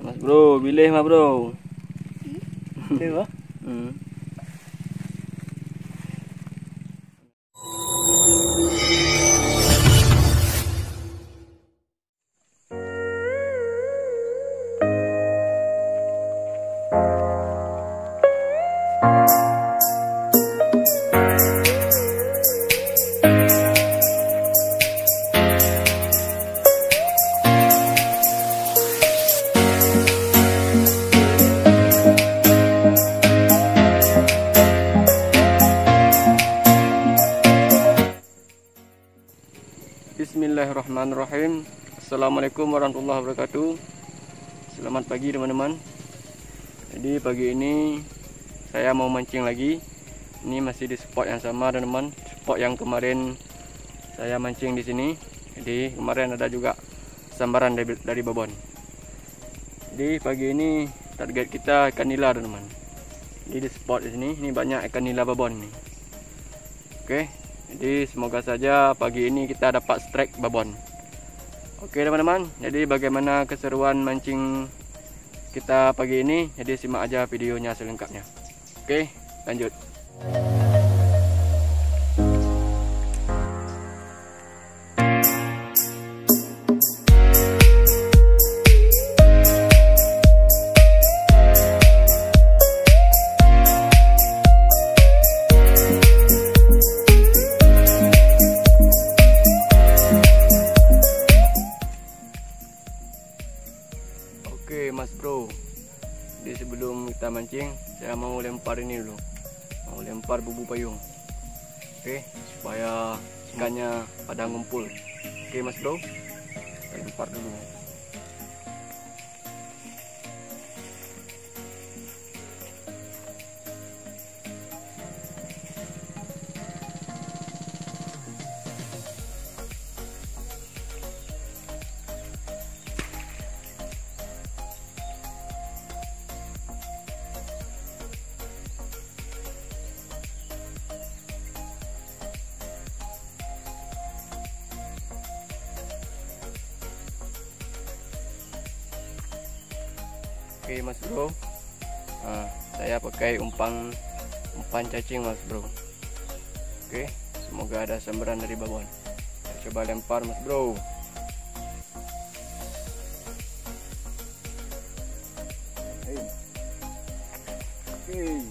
Mas bro, bilih mah bro. Dewa. Bismillahirrahmanirrahim. Assalamualaikum warahmatullahi wabarakatuh. Selamat pagi teman-teman. Jadi pagi ini saya mau mancing lagi. Ini masih di spot yang sama teman-teman. Spot yang kemarin saya mancing di sini. Jadi kemarin ada juga sambaran dari babon. Jadi pagi ini target kita ikan nila teman-teman. Jadi di spot di sini ini banyak ikan nila babon nih. Oke. Jadi semoga saja pagi ini kita dapat strike babon. Oke teman-teman, jadi bagaimana keseruan mancing kita pagi ini? Jadi simak aja videonya selengkapnya. Oke, lanjut. Oke mas bro, jadi sebelum kita mancing saya mau lempar ini dulu, mau lempar bubu payung. Oke, supaya ikannya pada ngumpul. Oke mas bro, kita lempar dulu. Oke mas bro, nah, saya pakai umpan cacing mas bro. Oke, semoga ada sambaran dari babon. Saya coba lempar mas bro. Oke.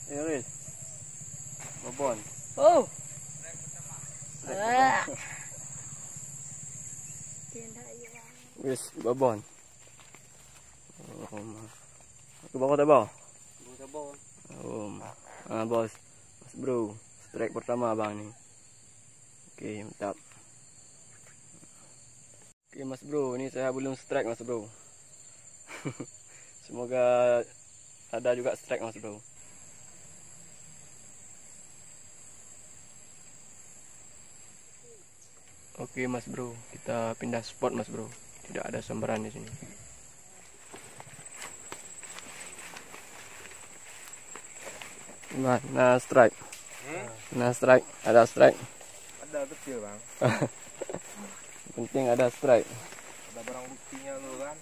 Iris, babon. Oh. Wis babon. Ke bawah tak bawah? Bos, mas bro, strike pertama abang nih. Oke, mantap. Oke mas bro, ini saya belum strike mas bro. Semoga ada juga strike Mas Bro. Oke Mas Bro, kita pindah spot Mas Bro. Tidak ada sembaran di sini. Nah strike. Nah strike, ada strike. Ada kecil bang. Penting ada strike. Ada barang buktinya lo kan.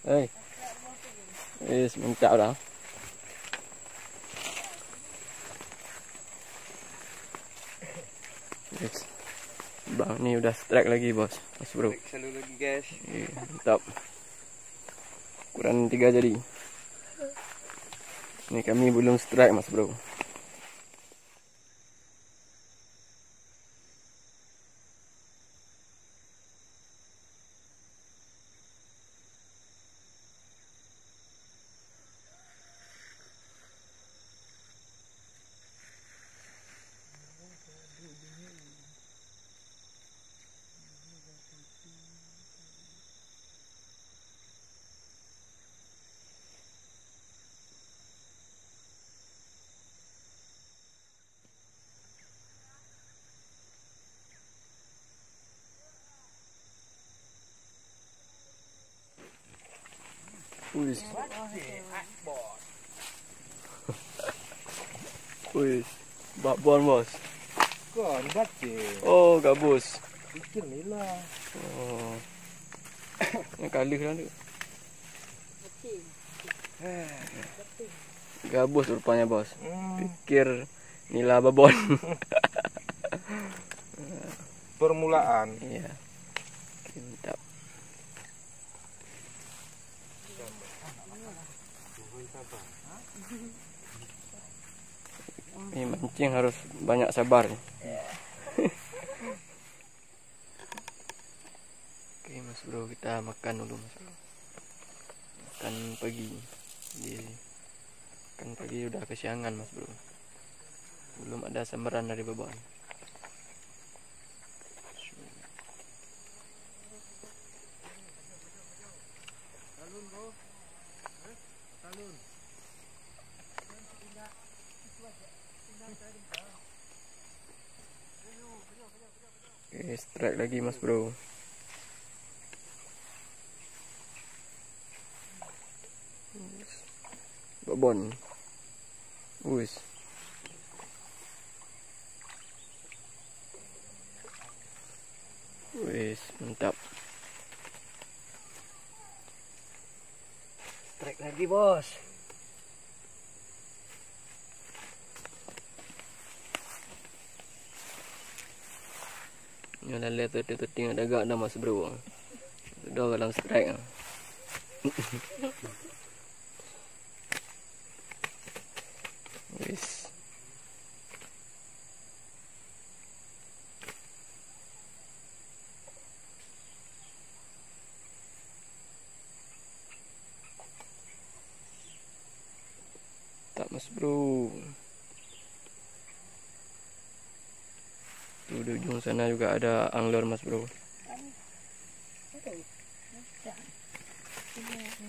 Hei, wis mencak dah. Yes. Bang, ini udah strike lagi bos, Mas Bro. Selalu lagi guys. Iya, mantap. Kurang 3 jadi. Ini kami belum strike Mas Bro. Wis. Wis. Babon bos. Kok ni baca. Oh, gabus. Pikir ni lah. Oh. Yang kali kan tu. Gabus rupanya bos. Pikir nila babon. Permulaan. Iya. Oke, mantap. Ini mancing harus banyak sabar. Oke Mas Bro, kita makan dulu Mas Bro. Makan pagi. Makan pagi udah kesiangan Mas Bro. Belum ada sambaran dari babon. Oke, strike lagi Mas Bro. Babon. Wis. Wis, mantap. Strike lagi bos. Yang dah lihat tu tinggal dagak dah Mas Bro. Sudah dalam strike. Wis. Tak Mas Bro. Tuh di ujung sana juga ada angler Mas Bro.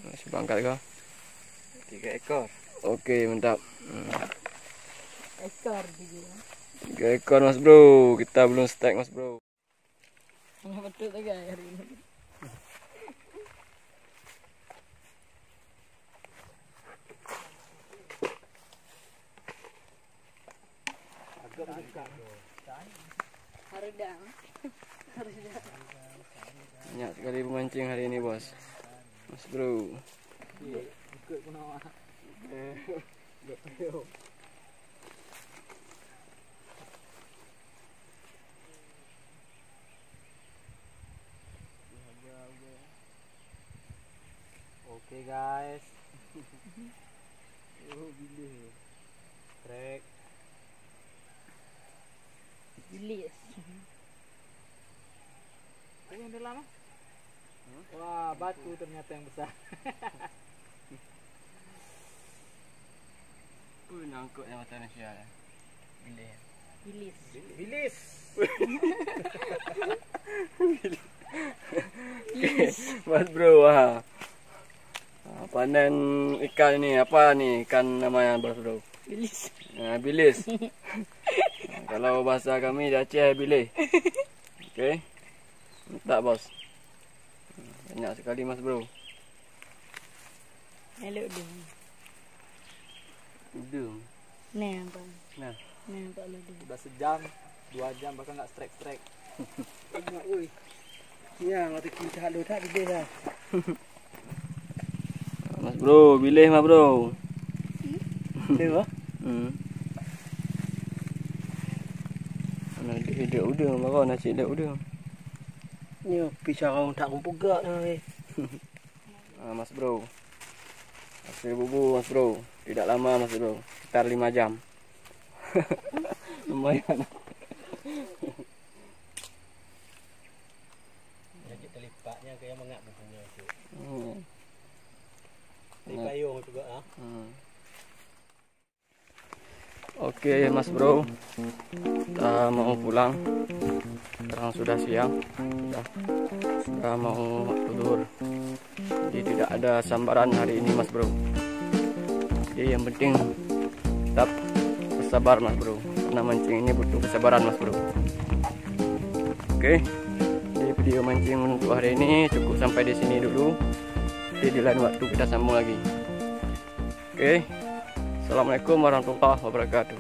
Masih bangkat kah? 3 ekor. Oke, mantap. Ekor juga. 3 ekor Mas Bro. Kita belum stack Mas Bro. Betul tak hari ini. Haridang. Banyak sekali pemancing hari ini bos. Mas Bro. Ikut pun awak. Oke guys. Oh bilih. Trek. Bilis. Ini yang dalam. Wah, batu ternyata yang besar. Nyangkut yang macam Malaysia ya. Bilis. Bilis. Bilis. Mas Bro, wah. panen ikan ini. Apa nih ikan namanya bro? Bilis. Nah, bilis. Kalau bahasa kami di Aceh bilih. Oke. Minta bos. Banyak sekali mas bro. Elok dia. Udung. Nah, bang. Nah. Nah, Pak Lodi. Udah sejam, 2 jam bahkan nggak strike. Woi. Ya, nggak kita lu tak di dah. Mas bro, bilih mas bro. Dewa. Nah, dia udang, makau nasi dia udang. Ni pisah kau tak kumpul gak ni. Nah, mas bro. Hasil bubu mas bro. Tidak lama mas bro. Sekitar 5 jam. Lumayan. Jadi terlipatnya kayak mengak bukunya tu. Di Nah. payung juga ah. Oke mas bro, kita mau pulang. Sekarang sudah siang, sudah mau tidur. Jadi tidak ada sambaran hari ini mas bro. Jadi yang penting tetap bersabar mas bro, karena mancing ini butuh kesabaran mas bro. Oke, jadi video mancing untuk hari ini cukup sampai di sini dulu. Jadi di lain waktu kita sambung lagi. Oke. Assalamualaikum warahmatullahi wabarakatuh.